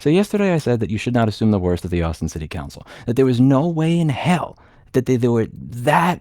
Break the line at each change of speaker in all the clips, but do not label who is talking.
So yesterday I said that you should not assume the worst of the Austin City Council, that there was no way in hell that they were that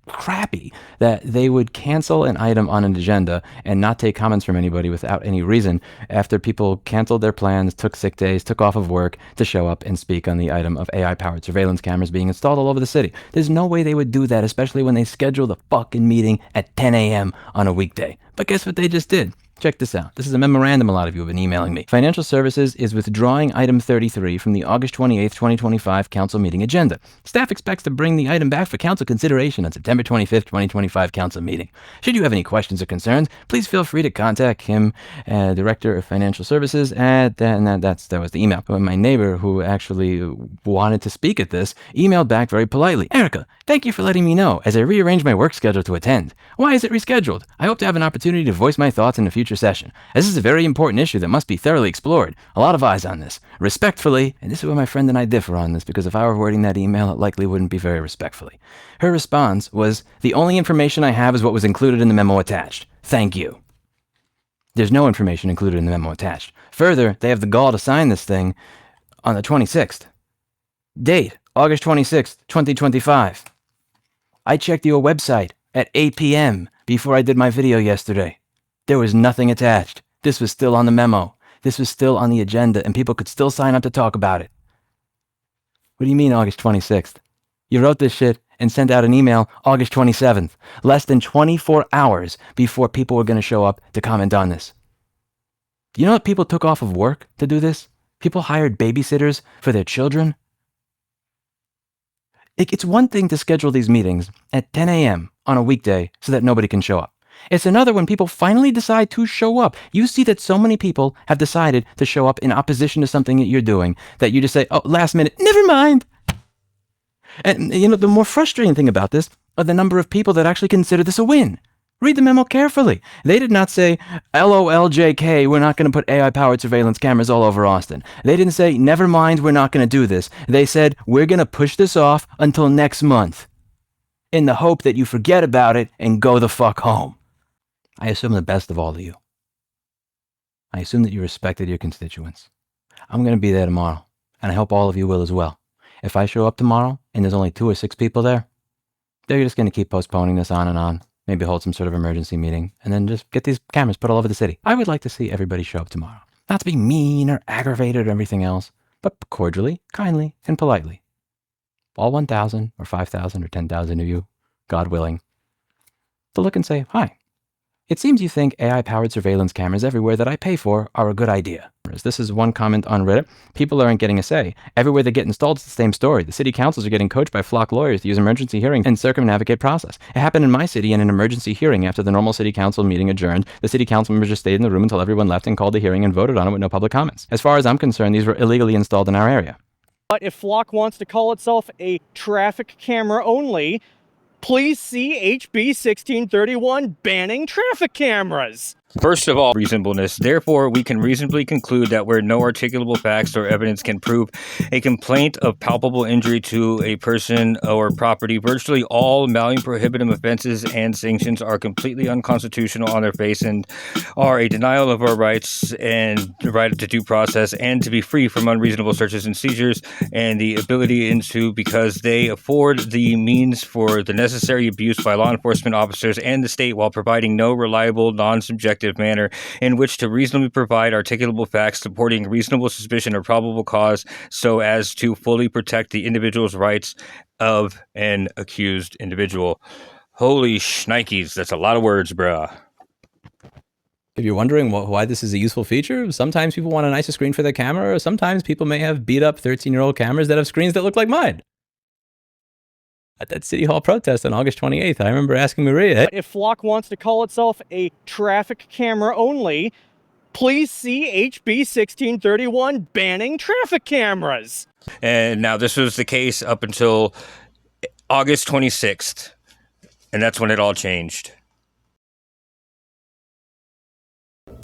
crappy that they would cancel an item on an agenda and not take comments from anybody without any reason after people canceled their plans, took sick days, took off of work to show up and speak on the item of AI-powered surveillance cameras being installed all over the city. There's no way they would do that, especially when they schedule the fucking meeting at 10 a.m. on a weekday. But guess what they just did? Check this out. This is a memorandum a lot of you have been emailing me. Financial Services is withdrawing item 33 from the August 28th, 2025 council meeting agenda. Staff expects to bring the item back for council consideration on September 25th, 2025 council meeting. Should you have any questions or concerns, please feel free to contact him, Director of Financial Services, that was the email. But my neighbor, who actually wanted to speak at this, emailed back very politely. Erica, thank you for letting me know as I rearranged my work schedule to attend. Why is it rescheduled? I hope to have an opportunity to voice my thoughts in a future session. This is a very important issue that must be thoroughly explored. A lot of eyes on this. Respectfully, and this is where my friend and I differ on this, because if I were wording that email, it likely wouldn't be very respectfully. Her response was, the only information I have is what was included in the memo attached. Thank you. There's no information included in the memo attached. Further, they have the gall to sign this thing on the 26th. Date, August 26th, 2025. I checked your website at 8 p.m. before I did my video yesterday. There was nothing attached. This was still on the memo. This was still on the agenda, and people could still sign up to talk about it. What do you mean August 26th? You wrote this shit and sent out an email August 27th, less than 24 hours before people were going to show up to comment on this. You know what people took off of work to do this? People hired babysitters for their children. It's one thing to schedule these meetings at 10 a.m. on a weekday so that nobody can show up. It's another when people finally decide to show up. You see that so many people have decided to show up in opposition to something that you're doing that you just say, oh, last minute, never mind. And you know, the more frustrating thing about this are the number of people that actually consider this a win. Read the memo carefully. They did not say, LOLJK, we're not going to put AI-powered surveillance cameras all over Austin. They didn't say, never mind, we're not going to do this. They said, we're going to push this off until next month in the hope that you forget about it and go the fuck home. I assume the best of all of you. I assume that you respected your constituents. I'm going to be there tomorrow, and I hope all of you will as well. If I show up tomorrow and there's only 2 or 6 people there, they're just going to keep postponing this on and on. Maybe hold some sort of emergency meeting, and then just get these cameras put all over the city. I would like to see everybody show up tomorrow. Not to be mean or aggravated or everything else, but cordially, kindly, and politely. All 1,000 or 5,000 or 10,000 of you, God willing, to look and say, hi. It seems you think AI-powered surveillance cameras everywhere that I pay for are a good idea. This is one comment on Reddit. People aren't getting a say. Everywhere they get installed, it's the same story. The city councils are getting coached by flock lawyers to use emergency hearing and circumnavigate process. It happened in my city in an emergency hearing after the normal city council meeting adjourned. The city council members just stayed in the room until everyone left and called the hearing and voted on it with no public comments. As far as I'm concerned, these were illegally installed in our area.
But if Flock wants to call itself a traffic camera only, please see HB 1631 banning traffic cameras.
First of all, reasonableness. Therefore, we can reasonably conclude that where no articulable facts or evidence can prove a complaint of palpable injury to a person or property, virtually all malleable prohibitive offenses and sanctions are completely unconstitutional on their face and are a denial of our rights and the right to due process and to be free from unreasonable searches and seizures and the ability into because they afford the means for the necessary abuse by law enforcement officers and the state while providing no reliable, non-subjective manner in which to reasonably provide articulable facts supporting reasonable suspicion or probable cause so as to fully protect the individual's rights of an accused individual. Holy shnikes, that's a lot of words, bruh.
If you're wondering why this is a useful feature, sometimes people want a nicer screen for their camera, or sometimes people may have beat up 13-year-old cameras that have screens that look like mine. At that City Hall protest on August 28th, I remember asking Maria,
if Flock wants to call itself a traffic camera only, please see HB 1631 banning traffic cameras.
And now this was the case up until August 26th, and that's when it all changed.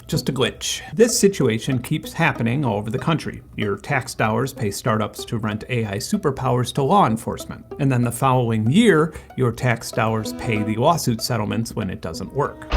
Just a glitch. This situation keeps happening all over the country. Your tax dollars pay startups to rent AI superpowers to law enforcement. And then the following year, your tax dollars pay the lawsuit settlements when it doesn't work.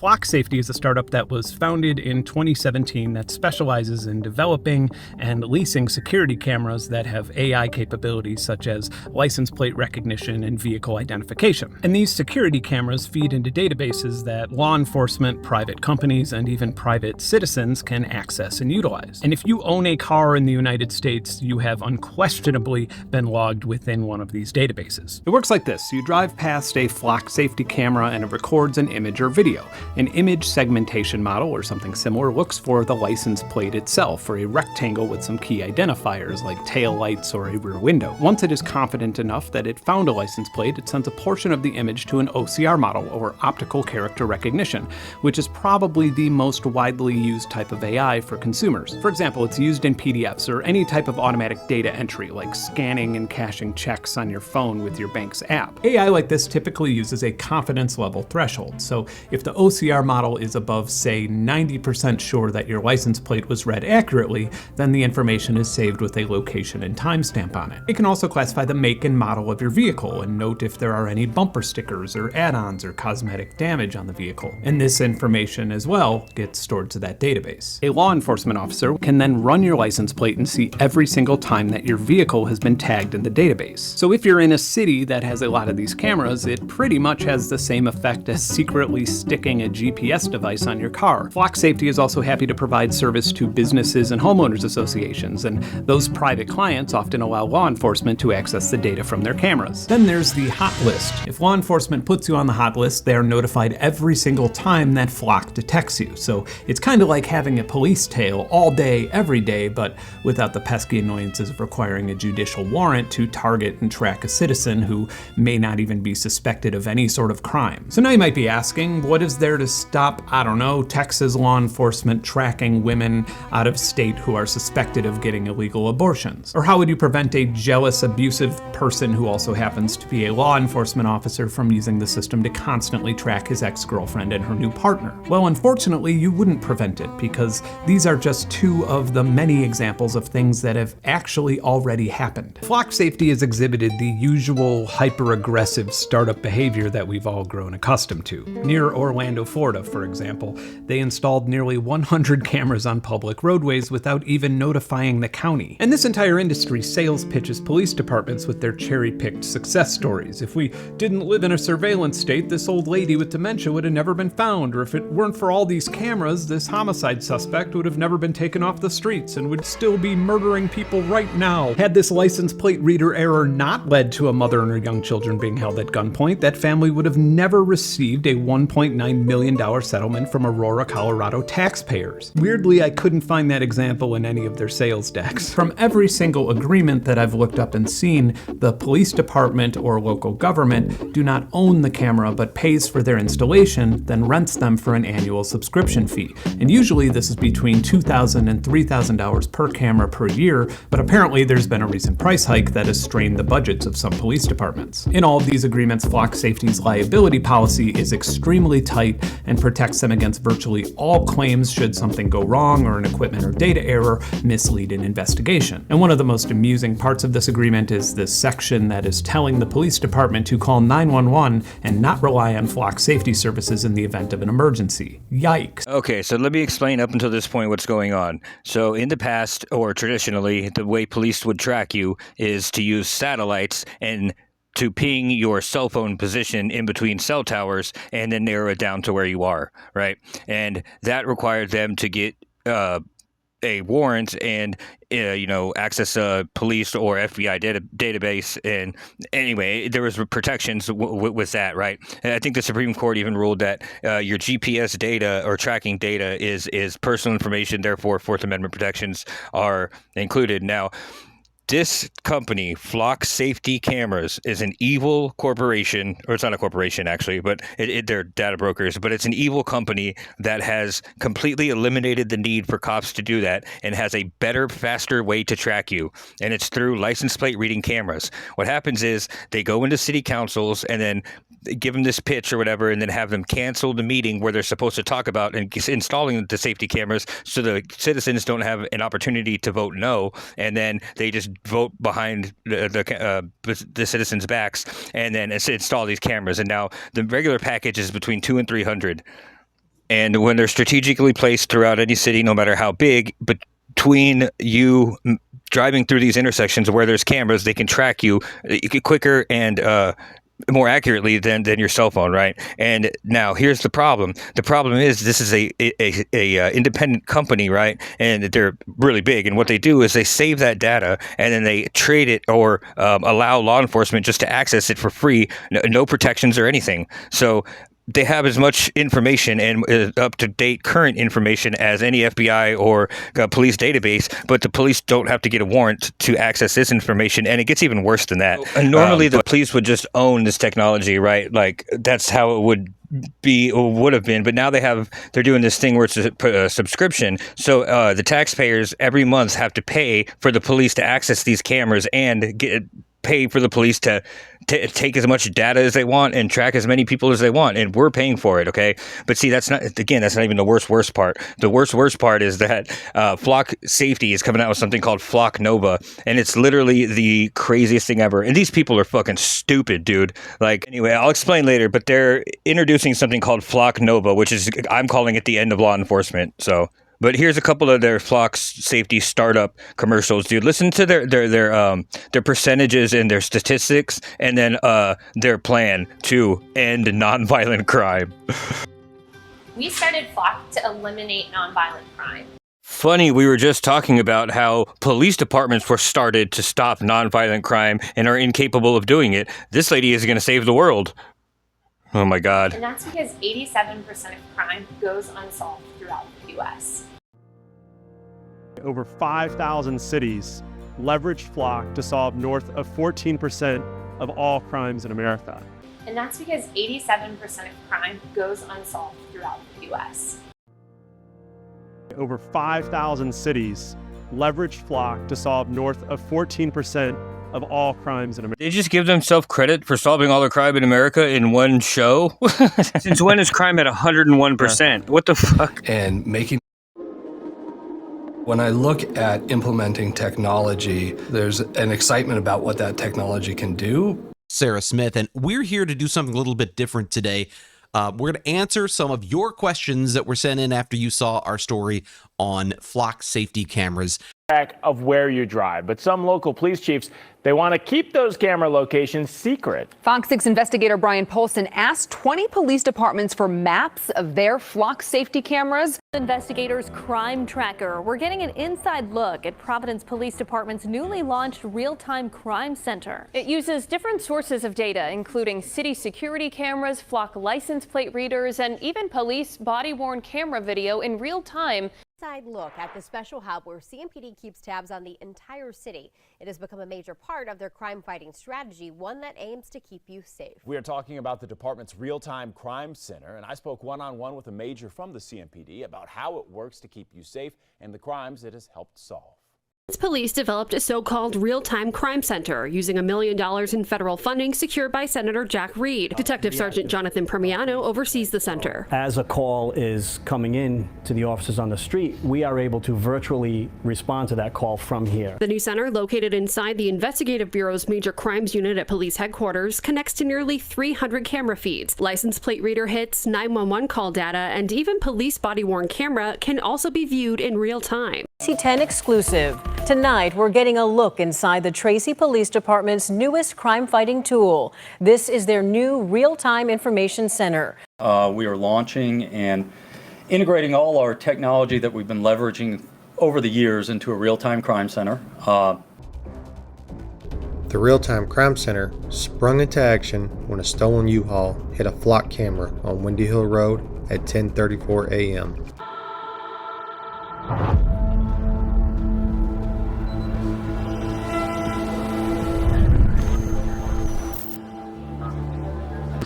Flock Safety is a startup that was founded in 2017 that specializes in developing and leasing security cameras that have AI capabilities such as license plate recognition and vehicle identification. And these security cameras feed into databases that law enforcement, private companies, and even private citizens can access and utilize. And if you own a car in the United States, you have unquestionably been logged within one of these databases. It works like this. You drive past a Flock Safety camera and it records an image or video. An image segmentation model or something similar looks for the license plate itself, or a rectangle with some key identifiers like tail lights or a rear window. Once it is confident enough that it found a license plate, it sends a portion of the image to an OCR model, or optical character recognition, which is probably the most widely used type of AI for consumers. For example, it's used in PDFs or any type of automatic data entry, like scanning and cashing checks on your phone with your bank's app. AI like this typically uses a confidence level threshold, so if the OCR model is above, say, 90% sure that your license plate was read accurately, then the information is saved with a location and timestamp on it. It can also classify the make and model of your vehicle and note if there are any bumper stickers or add-ons or cosmetic damage on the vehicle. And this information as well gets stored to that database. A law enforcement officer can then run your license plate and see every single time that your vehicle has been tagged in the database. So if you're in a city that has a lot of these cameras, it pretty much has the same effect as secretly sticking a GPS device on your car. Flock Safety is also happy to provide service to businesses and homeowners associations, and those private clients often allow law enforcement to access the data from their cameras. Then there's the hot list. If law enforcement puts you on the hot list, they are notified every single time that Flock detects you. So it's kind of like having a police tail all day, every day, but without the pesky annoyances of requiring a judicial warrant to target and track a citizen who may not even be suspected of any sort of crime. So now you might be asking, what is there to stop, I don't know, Texas law enforcement tracking women out of state who are suspected of getting illegal abortions? Or how would you prevent a jealous, abusive person who also happens to be a law enforcement officer from using the system to constantly track his ex-girlfriend and her new partner? Well, unfortunately, you wouldn't prevent it, because these are just two of the many examples of things that have actually already happened. Flock Safety has exhibited the usual hyper-aggressive startup behavior that we've all grown accustomed to. Near Orlando, Florida, for example, they installed nearly 100 cameras on public roadways without even notifying the county. And this entire industry sales pitches police departments with their cherry-picked success stories. If we didn't live in a surveillance state, this old lady with dementia would have never been found, or if it weren't for all these cameras, this homicide suspect would have never been taken off the streets and would still be murdering people right now. Had this license plate reader error not led to a mother and her young children being held at gunpoint, that family would have never received a $1.9 million settlement from Aurora, Colorado taxpayers. Weirdly, I couldn't find that example in any of their sales decks. From every single agreement that I've looked up and seen, the police department or local government do not own the camera but pays for their installation, then rents them for an annual subscription fee. And usually this is between $2,000 and $3,000 per camera per year, but apparently there's been a recent price hike that has strained the budgets of some police departments. In all of these agreements, Flock Safety's liability policy is extremely tight and protects them against virtually all claims should something go wrong or an equipment or data error mislead an investigation. And one of the most amusing parts of this agreement is this section that is telling the police department to call 911 and not rely on Flock Safety services in the event of an emergency. Yikes.
Okay, so let me explain up until this point what's going on. So in the past, or traditionally, the way police would track you is to use satellites and to ping your cell phone position in between cell towers and then narrow it down to where you are, right? And that required them to get a warrant and access a police or FBI database. And anyway, there was protections with that, right? And I think the Supreme Court even ruled that your GPS data or tracking data is personal information, therefore Fourth Amendment protections are included. Now, this company, Flock Safety Cameras, is an evil corporation, or it's not a corporation actually, but they're data brokers, but it's an evil company that has completely eliminated the need for cops to do that and has a better, faster way to track you. And it's through license plate reading cameras. What happens is they go into city councils and then give them this pitch or whatever, and then have them cancel the meeting where they're supposed to talk about and installing the safety cameras so the citizens don't have an opportunity to vote no, and then they just vote behind the citizens' backs and then install these cameras. And now the regular package is between $200 and $300. And when they're strategically placed throughout any city, no matter how big, between you driving through these intersections where there's cameras, they can track you quicker and more accurately than your cell phone, right? And now here's the problem. The problem is this is a independent company, right? And they're really big. And what they do is they save that data and then they trade it or allow law enforcement just to access it for free, no protections or anything. So they have as much information and up-to-date current information as any FBI or police database, but the police don't have to get a warrant to access this information, and it gets even worse than that. Normally, the police would just own this technology, right? Like, that's how it would be or would have been, but now they're doing this thing where it's a subscription. So the taxpayers every month have to pay for the police to access these cameras and pay for the police to take as much data as they want and track as many people as they want, and we're paying for it, okay? But see, that's not even the worst part. The worst part is that Flock Safety is coming out with something called Flock Nova, and it's literally the craziest thing ever. And these people are fucking stupid, dude. Like, anyway, I'll explain later, but they're introducing something called Flock Nova, which is, I'm calling it the end of law enforcement, so... But here's a couple of their Flock Safety startup commercials, dude. Listen to their percentages and their statistics, and then their plan to end nonviolent crime.
We started Flock to eliminate nonviolent crime.
Funny, we were just talking about how police departments were started to stop nonviolent crime and are incapable of doing it. This lady is going to save the world. Oh my God.
And that's because 87% of crime goes unsolved throughout the U.S.
Over 5,000 cities leveraged Flock to solve north of 14% of all crimes in America.
And that's because 87% of crime goes unsolved throughout the U.S.
Over 5,000 cities leveraged Flock to solve north of 14% of all crimes in America.
They just give themselves credit for solving all the crime in America in one show? Since when is crime at 101%? What the fuck?
And when I look at implementing technology, there's an excitement about what that technology can do.
Sarah Smith, and we're here to do something a little bit different today. We're going to answer some of your questions that were sent in after you saw our story on Flock Safety cameras.
Of where you drive, but some local police chiefs, they want to keep those camera locations secret.
Fox 6 investigator Brian Polson asked 20 police departments for maps of their Flock Safety cameras.
Investigators Crime Tracker. We're getting an inside look at Providence Police Department's newly launched real-time crime center. It uses different sources of data, including city security cameras, Flock license plate readers, and even police body-worn camera video in real time.
Inside look at the special hub where CMPD keeps tabs on the entire city. It has become a major part of their crime-fighting strategy, one that aims to keep you safe.
We are talking about the department's real-time crime center, and I spoke one-on-one with a major from the CMPD about how it works to keep you safe and the crimes it has helped solve.
Police developed a so-called real-time crime center using $1 million in federal funding secured by Senator Jack Reed. Detective Sergeant Jonathan Permiano oversees the center.
As a call is coming in to the officers on the street, we are able to virtually respond to that call from here.
The new center, located inside the Investigative Bureau's Major Crimes Unit at police headquarters, connects to nearly 300 camera feeds. License plate reader hits, 911 call data, and even police body-worn camera can also be viewed in real time.
C10 exclusive. Tonight, we're getting a look inside the Tracy Police Department's newest crime-fighting tool. This is their new real-time information center.
We are launching and integrating all our technology that we've been leveraging over the years into a real-time crime center.
The real-time crime center sprung into action when a stolen U-Haul hit a Flock camera on Windy Hill Road at 10:34 a.m.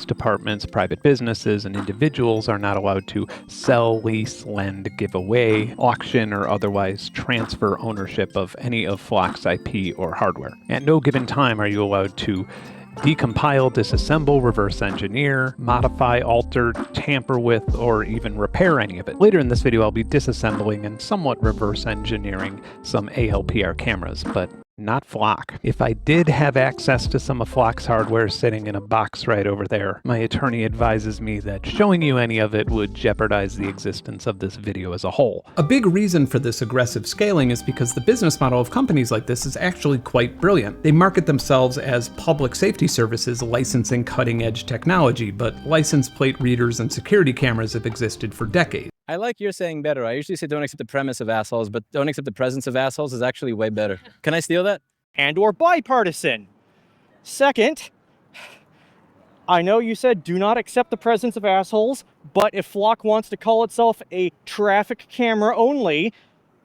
Departments, private businesses, and individuals are not allowed to sell, lease, lend, give away, auction, or otherwise transfer ownership of any of Flock's IP or hardware. At no given time are you allowed to decompile, disassemble, reverse engineer, modify, alter, tamper with, or even repair any of it. Later in this video, I'll be disassembling and somewhat reverse engineering some ALPR cameras, but not Flock. If I did have access to some of Flock's hardware sitting in a box right over there, my attorney advises me that showing you any of it would jeopardize the existence of this video as a whole. A big reason for this aggressive scaling is because the business model of companies like this is actually quite brilliant. They market themselves as public safety services licensing cutting-edge technology, but license plate readers and security cameras have existed for decades.
I like your saying better. I usually say don't accept the premise of assholes, but don't accept the presence of assholes is actually way better. Can I steal that?
And or bipartisan. Second, I know you said do not accept the presence of assholes, but if Flock wants to call itself a traffic camera only,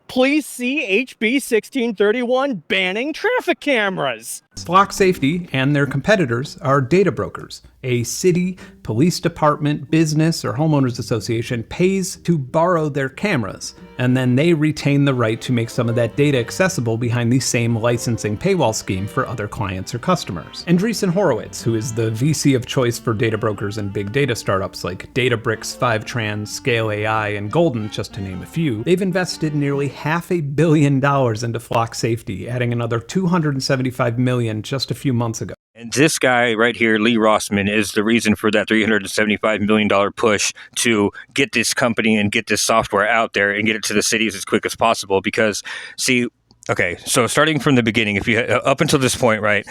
please see HB 1631 banning traffic cameras.
Flock Safety and their competitors are data brokers. A city, police department, business, or homeowners association pays to borrow their cameras, and then they retain the right to make some of that data accessible behind the same licensing paywall scheme for other clients or customers. Andreessen Horowitz, who is the VC of choice for data brokers and big data startups like Databricks, Fivetrans, Scale AI, and Golden, just to name a few, they've invested nearly $500 million into Flock Safety, adding another $275 million just a few months ago.
And this guy right here, LOUIS ROSSMAN, is the reason for that $375 million push to get this company and get this software out there and get it to the cities as quick as possible. Because, see, okay, so starting from the beginning, if you up until this point, right?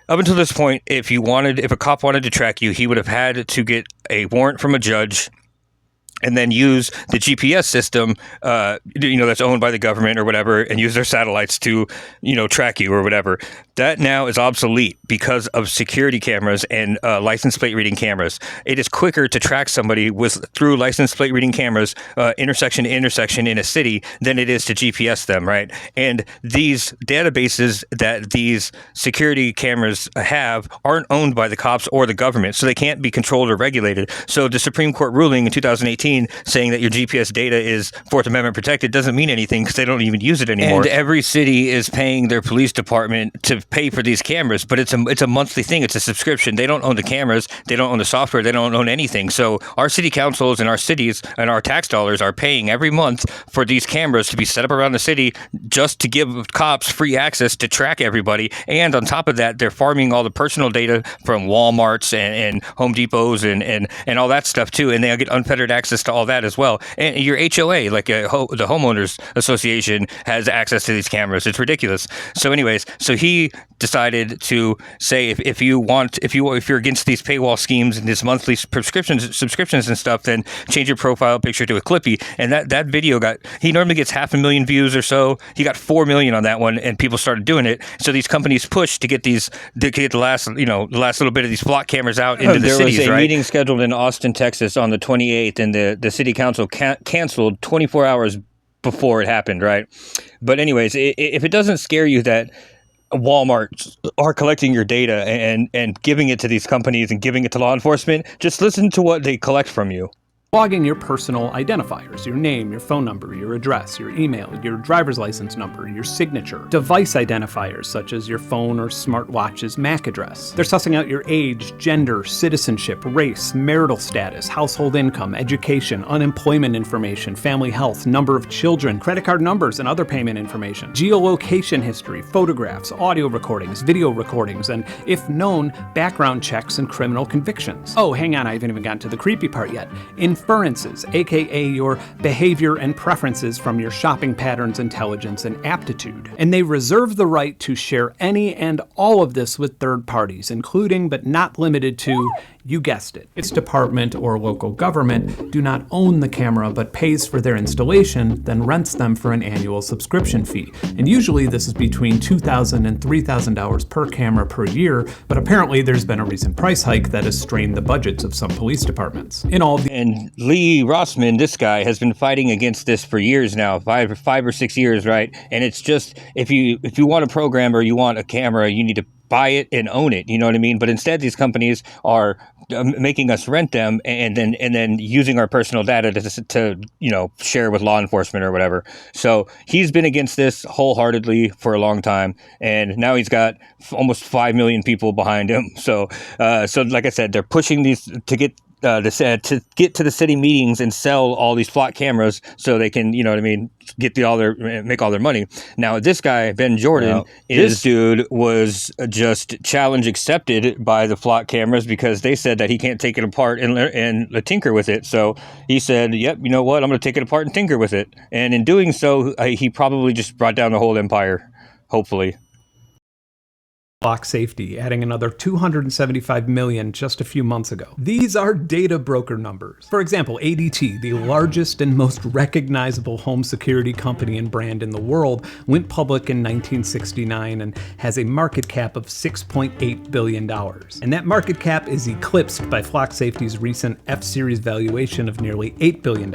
Up until this point, if a cop wanted to track you, he would have had to get a warrant from a judge and then use the GPS system, that's owned by the government or whatever, and use their satellites to, track you or whatever. That now is obsolete because of security cameras and license plate reading cameras. It is quicker to track somebody through license plate reading cameras, intersection to intersection in a city, than it is to GPS them, right? And these databases that these security cameras have aren't owned by the cops or the government, so they can't be controlled or regulated. So the Supreme Court ruling in 2018 saying that your GPS data is Fourth Amendment protected doesn't mean anything because they don't even use it anymore. And every city is paying their police department to pay for these cameras, but it's a monthly thing. It's a subscription. They don't own the cameras. They don't own the software. They don't own anything. So our city councils and our cities and our tax dollars are paying every month for these cameras to be set up around the city just to give cops free access to track everybody. And on top of that, they're farming all the personal data from Walmarts and Home Depots and all that stuff too. And they get unfettered access to all that as well. And your HOA, like the homeowners association, has access to these cameras. It's ridiculous. So anyways, so he decided to say if you're against these paywall schemes and these monthly subscriptions and stuff, then change your profile picture to a Clippy. And that video he normally gets 500,000 views or so. He got 4 million on that one, and people started doing it. So these companies pushed to get the last little bit of these Flock cameras out into the cities. There was a meeting scheduled in Austin, Texas on the 28th, and the city council canceled 24 hours before it happened, right? But anyways, if it doesn't scare you that Walmart are collecting your data and giving it to these companies and giving it to law enforcement, just listen to what they collect from you.
Logging your personal identifiers, your name, your phone number, your address, your email, your driver's license number, your signature, device identifiers such as your phone or smartwatch's MAC address. They're sussing out your age, gender, citizenship, race, marital status, household income, education, unemployment information, family health, number of children, credit card numbers, and other payment information, geolocation history, photographs, audio recordings, video recordings, and, if known, background checks and criminal convictions. Oh, hang on, I haven't even gotten to the creepy part yet. Inferences, aka your behavior and preferences from your shopping patterns, intelligence, and aptitude. And they reserve the right to share any and all of this with third parties, including but not limited to, you guessed it, its department or local government do not own the camera but pays for their installation, then rents them for an annual subscription fee. And usually this is between $2,000 and $3,000 per camera per year, but apparently there's been a recent price hike that has strained the budgets of some police departments.
And LOUIS ROSSMAN, this guy, has been fighting against this for years now, five or 6 years, right? And it's just, if you want a program or you want a camera, you need to buy it and own it, you know what I mean? But instead, these companies are making us rent them and then using our personal data to share with law enforcement or whatever. So he's been against this wholeheartedly for a long time, and now he's got almost 5 million people behind him. So like I said, they're pushing these to get to get to the city meetings and sell all these flock cameras so they can, you know what I mean, make all their money. Now, this guy, Ben Jordan, this dude was just challenge accepted by the flock cameras because they said that he can't take it apart and tinker with it. So he said, yep, you know what, I'm going to take it apart and tinker with it. And in doing so, he probably just brought down the whole empire, hopefully.
Flock safety, adding another 275 million just a few months ago. These are data broker numbers. For example, ADT, the largest and most recognizable home security company and brand in the world, went public in 1969 and has a market cap of $6.8 billion. And that market cap is eclipsed by Flock Safety's recent F-Series valuation of nearly $8 billion.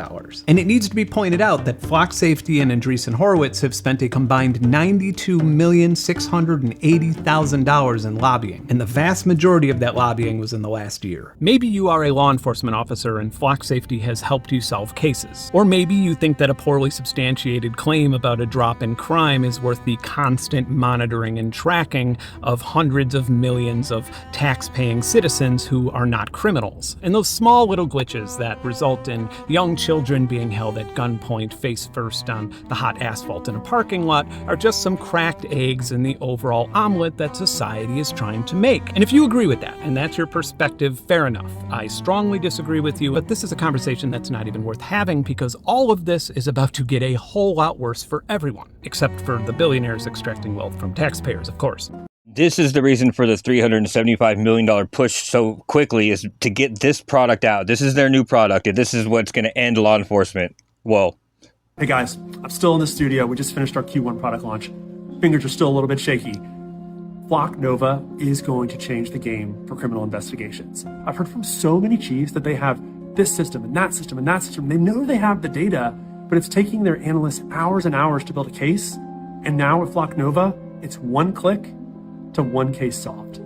And it needs to be pointed out that Flock Safety and Andreessen Horowitz have spent a combined $92,680,000 in lobbying, and the vast majority of that lobbying was in the last year. Maybe you are a law enforcement officer and Flock Safety has helped you solve cases. Or maybe you think that a poorly substantiated claim about a drop in crime is worth the constant monitoring and tracking of hundreds of millions of tax-paying citizens who are not criminals. And those small little glitches that result in young children being held at gunpoint face first on the hot asphalt in a parking lot are just some cracked eggs in the overall omelet that society is trying to make. And if you agree with that, and that's your perspective, fair enough. I strongly disagree with you, but this is a conversation that's not even worth having because all of this is about to get a whole lot worse for everyone, except for the billionaires extracting wealth from taxpayers, of course.
This is the reason for the $375 million push so quickly, is to get this product out. This is their new product, and this is what's going to end law enforcement. Whoa.
Hey guys, I'm still in the studio. We just finished our Q1 product launch. Fingers are still a little bit shaky. Flock Nova is going to change the game for criminal investigations. I've heard from so many chiefs that they have this system and that system and that system. They know they have the data, but it's taking their analysts hours and hours to build a case. And now with Flock Nova, it's one click to one case solved.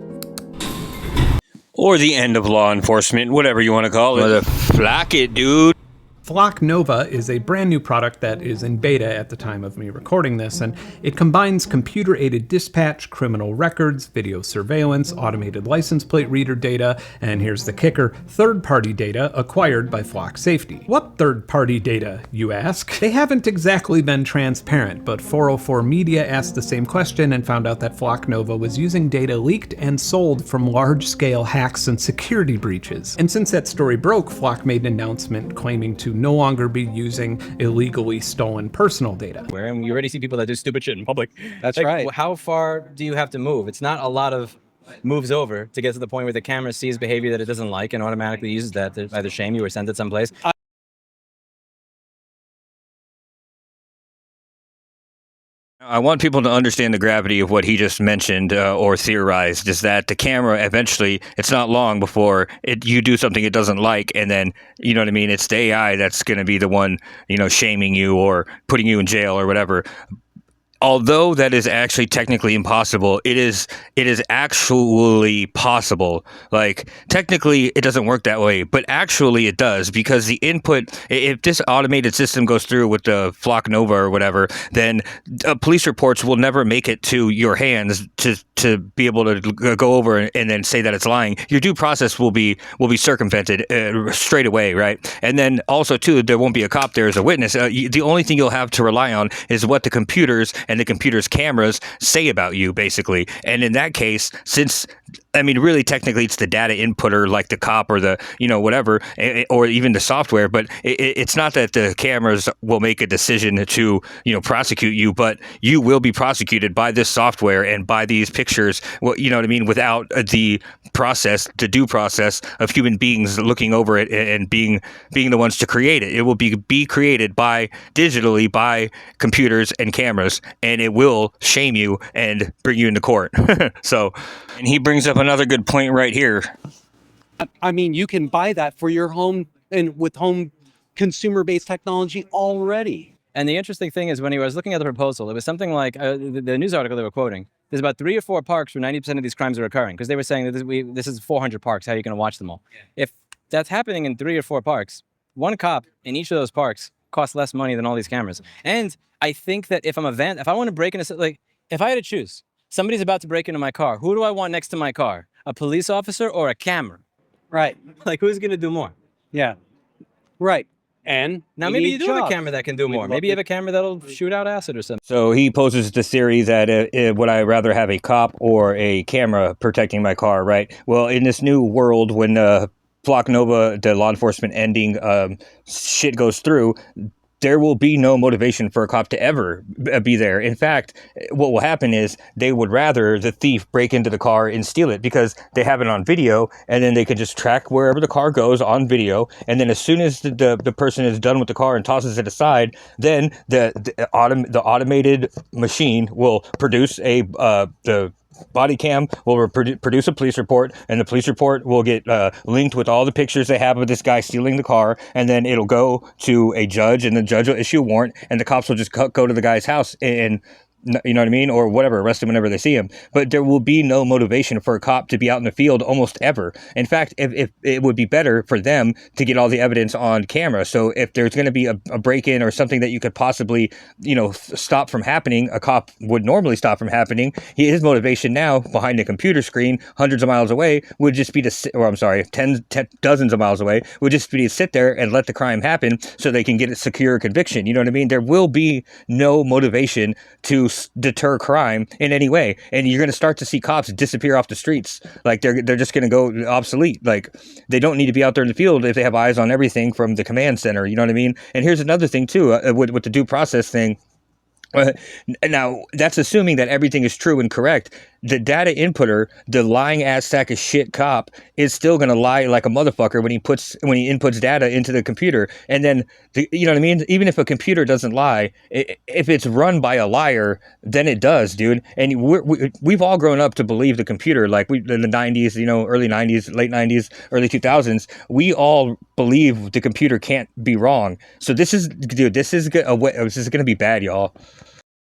Or the end of law enforcement, whatever you want to call it. Flock it, dude.
Flock Nova is a brand new product that is in beta at the time of me recording this, and it combines computer-aided dispatch, criminal records, video surveillance, automated license plate reader data, and here's the kicker, third-party data acquired by Flock Safety. What third-party data, you ask? They haven't exactly been transparent, but 404 Media asked the same question and found out that Flock Nova was using data leaked and sold from large-scale hacks and security breaches. And since that story broke, Flock made an announcement claiming to no longer be using illegally stolen personal data.
And you already see people that do stupid shit in public.
That's right. How far do you have to move? It's not a lot of moves over to get to the point where the camera sees behavior that it doesn't like and automatically uses that to either shame you or send it someplace.
I want people to understand the gravity of what he just mentioned or theorized, is that the camera eventually, it's not long before you do something it doesn't like, and then, you know what I mean, it's the AI that's going to be the one, you know, shaming you or putting you in jail or whatever. Although that is actually technically impossible, it is actually possible. Like, technically it doesn't work that way, but actually it does, because the input, if this automated system goes through with the Flock Nova or whatever, then police reports will never make it to your hands to be able to go over and then say that it's lying. Your due process will be circumvented straight away, right? And then also too, there won't be a cop there as a witness. The only thing you'll have to rely on is what the computers and the computer's cameras say about you, basically. And in that case, since, I mean, really technically it's the data inputter, like the cop or the, you know, whatever, or even the software, but it's not that the cameras will make a decision to, you know, prosecute you, but you will be prosecuted by this software and by these pictures, well, you know what I mean, without the due process of human beings looking over it and being the ones to create it. It will be created digitally by computers and cameras, and it will shame you and bring you into court. So, and he brings up another good point right here.
I mean, you can buy that for your home and with home consumer-based technology already.
And the interesting thing is, when he was looking at the proposal, it was something like the news article they were quoting. There's about 3 or 4 parks where 90% of these crimes are occurring, because they were saying that this is 400 parks. How are you going to watch them all? Yeah. If that's happening in 3 or 4 parks, one cop in each of those parks costs less money than all these cameras. And I think that if I want to break into, like, if I had to choose, somebody's about to break into my car, who do I want next to my car? A police officer or a camera?
Right.
Like, who's going to do more?
Yeah. Right. And
Now,
we
maybe
need
you do have a
jobs.
camera that can do
We'd
more.
love
Maybe you
to-
have a camera that'll shoot out acid or something.
So he poses the theory that would I rather have a cop or a camera protecting my car, right? Well, in this new world, when Flock Nova, the law enforcement ending shit goes through, there will be no motivation for a cop to ever be there. In fact, what will happen is they would rather the thief break into the car and steal it because they have it on video, and then they can just track wherever the car goes on video. And then as soon as the person is done with the car and tosses it aside, then the automated machine will produce the body cam will produce a police report, and the police report will get linked with all the pictures they have of this guy stealing the car, and then it'll go to a judge, and the judge will issue a warrant, and the cops will just go to the guy's house and you know what I mean, or whatever, arrest him whenever they see him. But there will be no motivation for a cop to be out in the field almost ever. In fact, if it would be better for them to get all the evidence on camera. So if there's going to be a break-in or something that you could possibly, stop from happening, a cop would normally stop from happening. His motivation now behind a computer screen, hundreds of miles away, would just be dozens of miles away, would just be to sit there and let the crime happen so they can get a secure conviction. You know what I mean? There will be no motivation to deter crime in any way, and you're going to start to see cops disappear off the streets. Like they're just going to go obsolete. Like they don't need to be out there in the field if they have eyes on everything from the command center. You know what I mean? And here's another thing too, with the due process thing. Now that's assuming that everything is true and correct. The data inputter, the lying ass sack of shit cop, is still gonna lie like a motherfucker when he inputs data into the computer. And then you know what I mean? Even if a computer doesn't lie, if it's run by a liar, then it does, dude. And we've all grown up to believe the computer. Like in the 90s, early 90s, late 90s, early 2000s, we all believe the computer can't be wrong. So this is gonna be bad, y'all.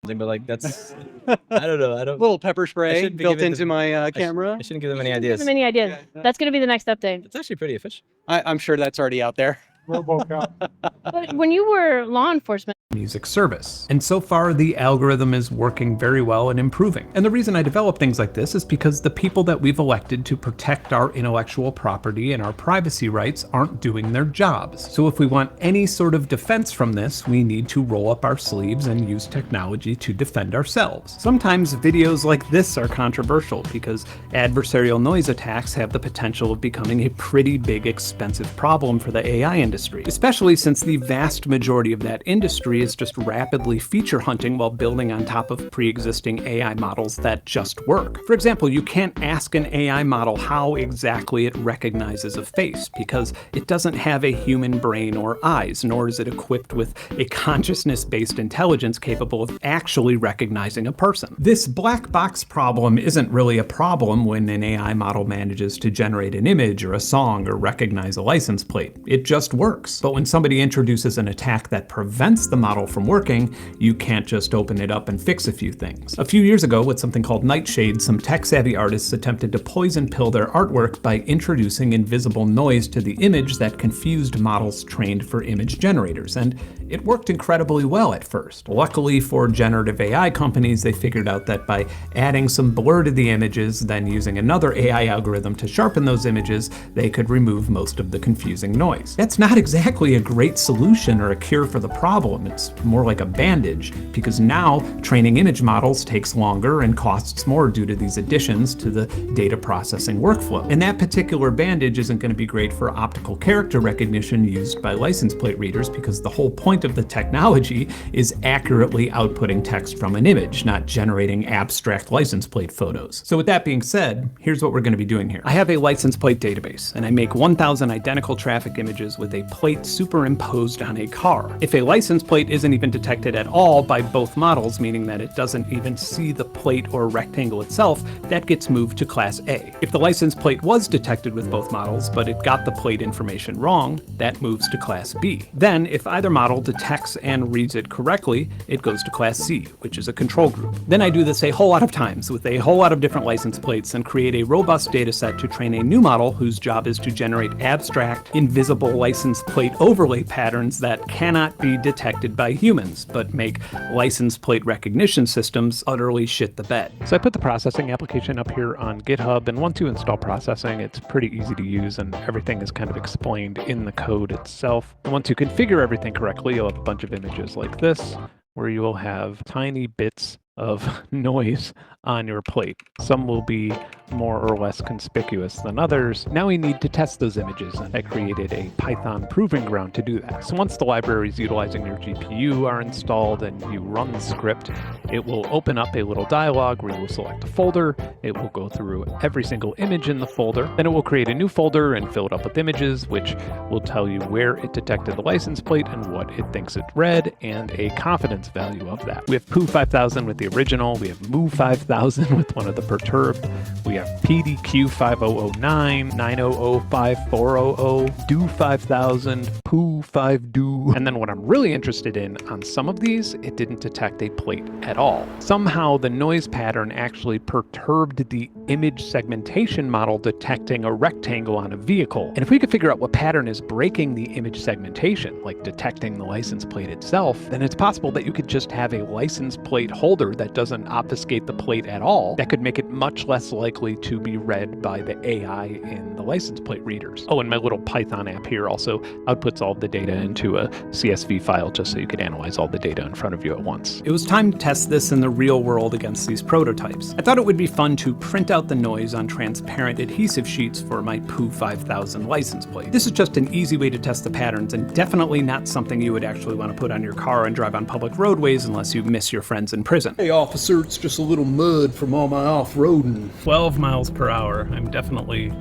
But like that's, I don't know.
Little pepper spray built into my camera.
I shouldn't give them any ideas.
Give them any ideas. That's going to be the next update.
It's actually pretty efficient.
I'm sure that's already out there.
But when you were law enforcement,
music service. And so far, the algorithm is working very well and improving. And the reason I develop things like this is because the people that we've elected to protect our intellectual property and our privacy rights aren't doing their jobs. So if we want any sort of defense from this, we need to roll up our sleeves and use technology to defend ourselves. Sometimes videos like this are controversial because adversarial noise attacks have the potential of becoming a pretty big, expensive problem for the AI industry, especially since the vast majority of that industry is just rapidly feature hunting while building on top of pre-existing AI models that just work. For example, you can't ask an AI model how exactly it recognizes a face because it doesn't have a human brain or eyes, nor is it equipped with a consciousness-based intelligence capable of actually recognizing a person. This black box problem isn't really a problem when an AI model manages to generate an image or a song or recognize a license plate. It just works. But when somebody introduces an attack that prevents the model from working, you can't just open it up and fix a few things. A few years ago, with something called Nightshade, some tech-savvy artists attempted to poison pill their artwork by introducing invisible noise to the image that confused models trained for image generators, and it worked incredibly well at first. Luckily for generative AI companies, they figured out that by adding some blur to the images, then using another AI algorithm to sharpen those images, they could remove most of the confusing noise. That's not exactly a great solution or a cure for the problem. It's more like a bandage, because now training image models takes longer and costs more due to these additions to the data processing workflow. And that particular bandage isn't going to be great for optical character recognition used by license plate readers, because the whole point of the technology is accurately outputting text from an image, not generating abstract license plate photos. So with that being said, here's what we're going to be doing here. I have a license plate database, and I make 1,000 identical traffic images with a plate superimposed on a car. If a license plate isn't even detected at all by both models, meaning that it doesn't even see the plate or rectangle itself, that gets moved to Class A. If the license plate was detected with both models, but it got the plate information wrong, that moves to Class B. Then, if either model detects and reads it correctly, it goes to Class C, which is a control group. Then I do this a whole lot of times with a whole lot of different license plates and create a robust data set to train a new model whose job is to generate abstract, invisible license plate overlay patterns that cannot be detected by humans, but make license plate recognition systems utterly shit the bed. So I put the processing application up here on GitHub, and once you install processing, it's pretty easy to use and everything is kind of explained in the code itself. And once you configure everything correctly, you'll have a bunch of images like this, where you will have tiny bits of noise on your plate. Some will be more or less conspicuous than others. Now we need to test those images, and I created a Python proving ground to do that. So once the libraries utilizing your GPU are installed and you run the script, it will open up a little dialog where you will select a folder. It will go through every single image in the folder. Then it will create a new folder and fill it up with images, which will tell you where it detected the license plate and what it thinks it read, and a confidence value of that. We have Poo 5000 with the original. We have Moo 5000 with one of the perturbed. We have PDQ 5009, 9005400, Do 5000, Poo 5 Do. And then what I'm really interested in, on some of these, it didn't detect a plate at all. Somehow the noise pattern actually perturbed the image segmentation model detecting a rectangle on a vehicle. And if we could figure out what pattern is breaking the image segmentation, like detecting the license plate itself, then it's possible that you could just have a license plate holder that doesn't obfuscate the plate at all. That could make it much less likely to be read by the AI in the license plate readers. Oh, and my little Python app here also outputs all of the data into a CSV file just so you could analyze all the data in front of you at once. It was time to test this in the real world against these prototypes. I thought it would be fun to print out the noise on transparent adhesive sheets for my Poo 5000 license plate. This is just an easy way to test the patterns, and definitely not something you would actually want to put on your car and drive on public roadways unless you miss your friends in prison.
Hey officer, it's just a little mud from all my off-roading.
12 miles per hour. I'm definitely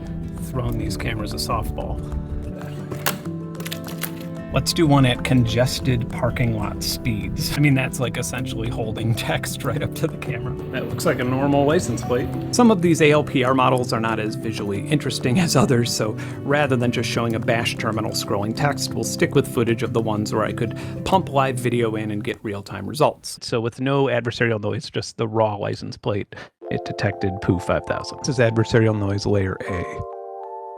throwing these cameras a softball. Let's do one at congested parking lot speeds. I mean, that's like essentially holding text right up to the camera. That looks like a normal license plate. Some of these ALPR models are not as visually interesting as others, so rather than just showing a bash terminal scrolling text, we'll stick with footage of the ones where I could pump live video in and get real-time results. So with no adversarial noise, just the raw license plate, it detected Poo 5000. This is adversarial noise layer A.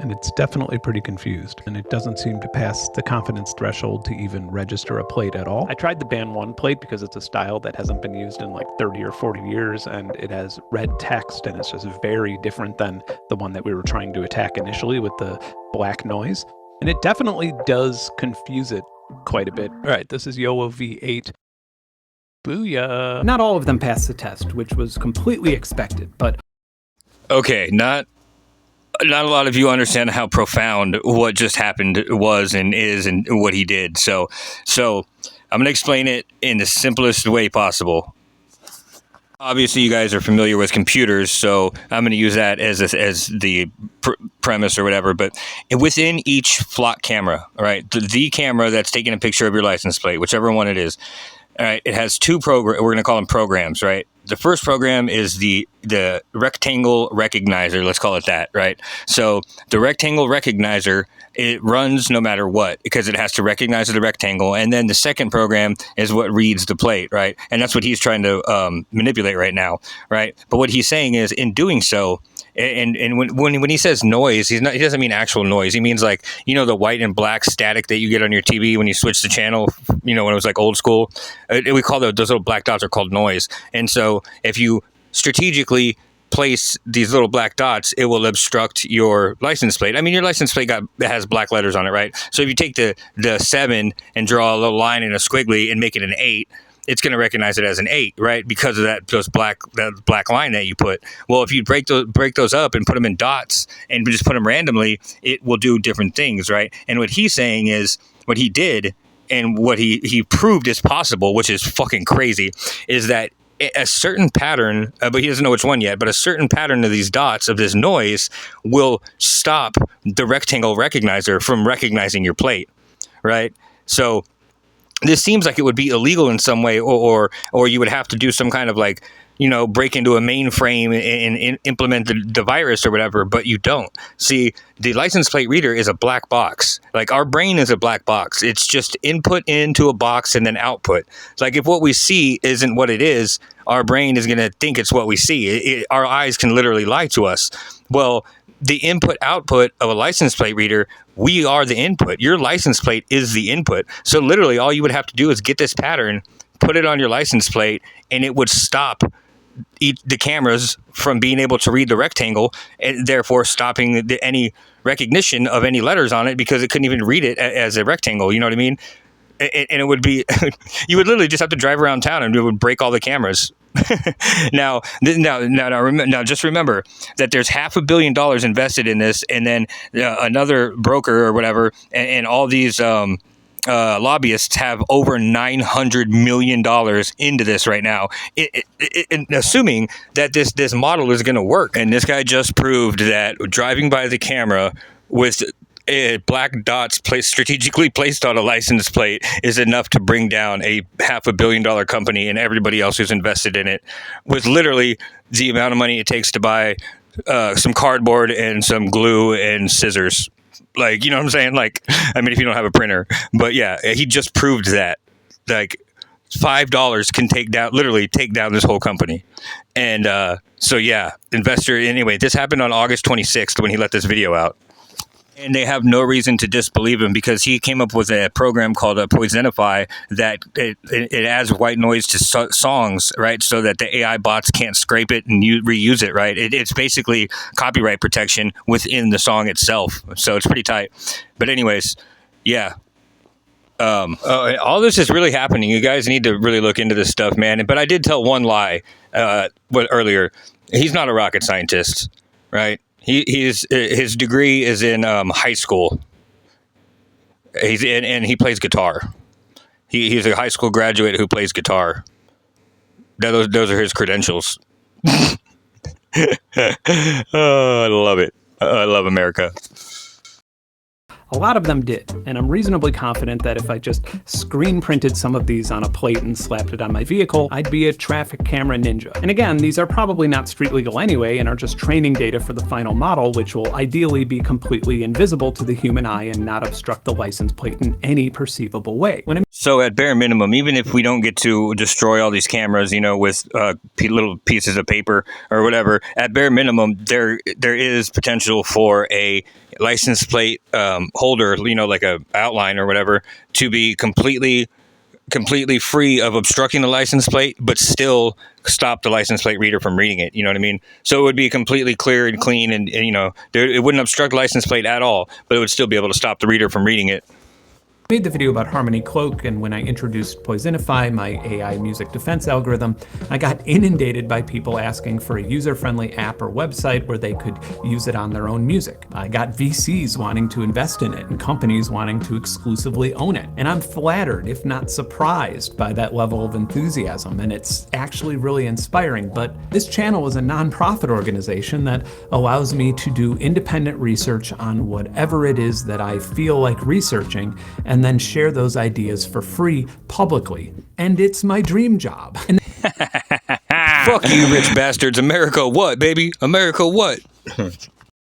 And it's definitely pretty confused, and it doesn't seem to pass the confidence threshold to even register a plate at all. I tried the Band 1 plate because it's a style that hasn't been used in like 30 or 40 years, and it has red text, and it's just very different than the one that we were trying to attack initially with the black noise. And it definitely does confuse it quite a bit. All right, this is YOLO V8. Booyah! Not all of them passed the test, which was completely expected, but...
Okay, not a lot of you understand how profound what just happened was and is and what he did. So I'm going to explain it in the simplest way possible. Obviously, you guys are familiar with computers, so I'm going to use that as the premise or whatever. But within each flock camera, all right, the camera that's taking a picture of your license plate, whichever one it is, all right, it has two we're going to call them programs, right? The first program is the rectangle recognizer, let's call it that, right? So the rectangle recognizer, it runs no matter what because it has to recognize the rectangle. And then the second program is what reads the plate, right? And that's what he's trying to manipulate right now, right? But what he's saying is in doing so, and when he says noise, he doesn't mean actual noise. He means like, the white and black static that you get on your TV when you switch the channel, when it was like old school. We call those little black dots are called noise. And so if you strategically place these little black dots, it will obstruct your license plate. I mean, your license plate has black letters on it, right? So if you take the 7 and draw a little line and a squiggly and make it an 8, it's going to recognize it as an 8, right? Because of that black line that you put. Well, if you break those up and put them in dots and just put them randomly, it will do different things, right? And what he's saying is what he did and what he proved is possible, which is fucking crazy, is that a certain pattern, but he doesn't know which one yet, but a certain pattern of these dots, of this noise, will stop the rectangle recognizer from recognizing your plate, right? So this seems like it would be illegal in some way, or you would have to do some kind of like, break into a mainframe and implement the virus or whatever, but you don't. See, the license plate reader is a black box. Like our brain is a black box. It's just input into a box and then output. It's like if what we see isn't what it is, our brain is going to think it's what we see. Our eyes can literally lie to us. Well, the input output of a license plate reader, we are the input. Your license plate is the input. So literally all you would have to do is get this pattern, put it on your license plate, and it would stop the cameras from being able to read the rectangle, and therefore stopping any recognition of any letters on it, because it couldn't even read it as a rectangle. You know what I mean? And it would be, you would literally just have to drive around town and it would break all the cameras. Now, just remember that there's $500 million invested in this, and then another broker or whatever, and all these lobbyists have over $900 million into this right now, assuming that this model is going to work. And this guy just proved that driving by the camera with black dots strategically placed on a license plate is enough to bring down a $500 million company and everybody else who's invested in it, with literally the amount of money it takes to buy some cardboard and some glue and scissors. Like, you know what I'm saying? Like, I mean, if you don't have a printer, but yeah, he just proved that like $5 can literally take down this whole company. And so yeah, investor. Anyway, this happened on August 26th when he let this video out. And they have no reason to disbelieve him, because he came up with a program called Poisonify that it adds white noise to songs, right? So that the AI bots can't scrape it and reuse it, right? It's basically copyright protection within the song itself. So it's pretty tight. But anyways, yeah. All this is really happening. You guys need to really look into this stuff, man. But I did tell one lie earlier. He's not a rocket scientist, right? His degree is in high school. And he plays guitar. He's a high school graduate who plays guitar. Those are his credentials. Oh, I love it. I love America.
A lot of them did, and I'm reasonably confident that if I just screen printed some of these on a plate and slapped it on my vehicle, I'd be a traffic camera ninja. And again, these are probably not street legal anyway and are just training data for the final model, which will ideally be completely invisible to the human eye and not obstruct the license plate in any perceivable way.
So at bare minimum, even if we don't get to destroy all these cameras, with little pieces of paper or whatever, at bare minimum, there is potential for a license plate holder, like a outline or whatever, to be completely free of obstructing the license plate, but still stop the license plate reader from reading it. You know what I mean? So it would be completely clear and clean, and it wouldn't obstruct the license plate at all, but it would still be able to stop the reader from reading it.
I made the video about Harmony Cloak, and when I introduced Poisonify, my AI music defense algorithm, I got inundated by people asking for a user-friendly app or website where they could use it on their own music. I got VCs wanting to invest in it and companies wanting to exclusively own it. And I'm flattered, if not surprised, by that level of enthusiasm, and it's actually really inspiring. But this channel is a nonprofit organization that allows me to do independent research on whatever it is that I feel like researching, and then share those ideas for free publicly. And it's my dream job.
Fuck you, rich bastards. America what, baby? America what?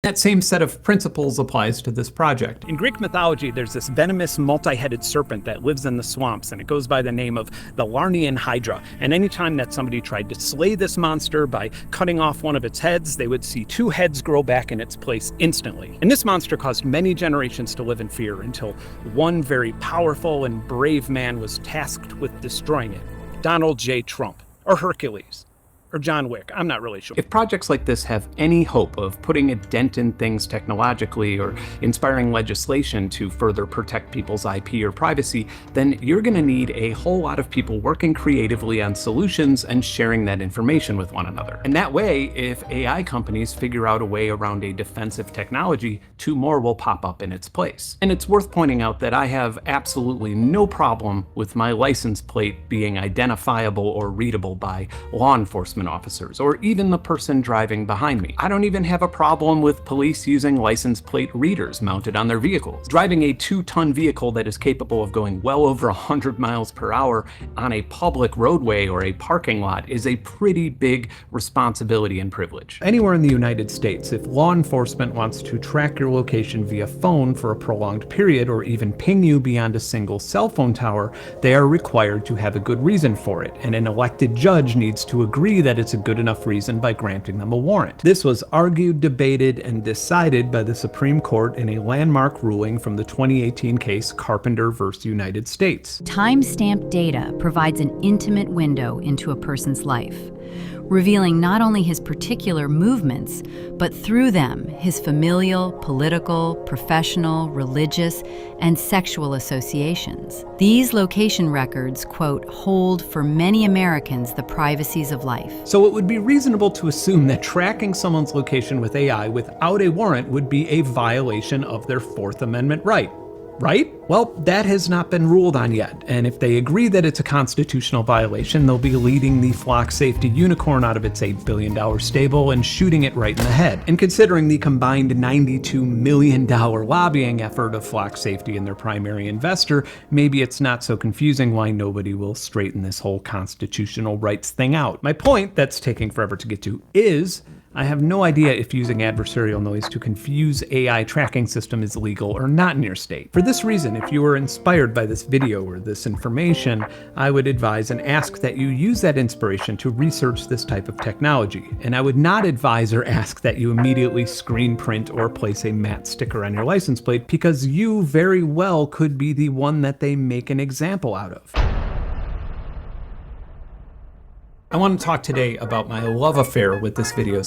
That same set of principles applies to this project. In Greek mythology, there's this venomous, multi-headed serpent that lives in the swamps, and it goes by the name of the Lernaean Hydra. And anytime that somebody tried to slay this monster by cutting off one of its heads, they would see two heads grow back in its place instantly. And this monster caused many generations to live in fear until one very powerful and brave man was tasked with destroying it. Donald J. Trump, or Hercules. Or John Wick, I'm not really sure. If projects like this have any hope of putting a dent in things technologically or inspiring legislation to further protect people's IP or privacy, then you're gonna need a whole lot of people working creatively on solutions and sharing that information with one another. And that way, if AI companies figure out a way around a defensive technology, two more will pop up in its place. And it's worth pointing out that I have absolutely no problem with my license plate being identifiable or readable by law enforcement enforcement officers, or even the person driving behind me. I don't even have a problem with police using license plate readers mounted on their vehicles. Driving a 2-ton vehicle that is capable of going well over 100 miles per hour on a public roadway or a parking lot is a pretty big responsibility and privilege. Anywhere in the United States, if law enforcement wants to track your location via phone for a prolonged period or even ping you beyond a single cell phone tower, they are required to have a good reason for it, and an elected judge needs to agree that it's a good enough reason by granting them a warrant. This was argued, debated, and decided by the Supreme Court in a landmark ruling from the 2018 case Carpenter v. United States.
Time-stamped data provides an intimate window into a person's life, revealing not only his particular movements, but through them, his familial, political, professional, religious, and sexual associations. These location records, quote, hold for many Americans the privacies of life.
So it would be reasonable to assume that tracking someone's location with AI without a warrant would be a violation of their Fourth Amendment right. Right? Well, that has not been ruled on yet, and if they agree that it's a constitutional violation, they'll be leading the flock safety unicorn out of its $8 billion stable and shooting it right in the head. And considering the combined $92 million lobbying effort of flock safety and their primary investor, maybe it's not so confusing why nobody will straighten this whole constitutional rights thing out. My point, that's taking forever to get to, is I have no idea if using adversarial noise to confuse AI tracking system is legal or not in your state. For this reason, if you were inspired by this video or this information, I would advise and ask that you use that inspiration to research this type of technology. And I would not advise or ask that you immediately screen print or place a matte sticker on your license plate, because you very well could be the one that they make an example out of. I want to talk today about my love affair with this video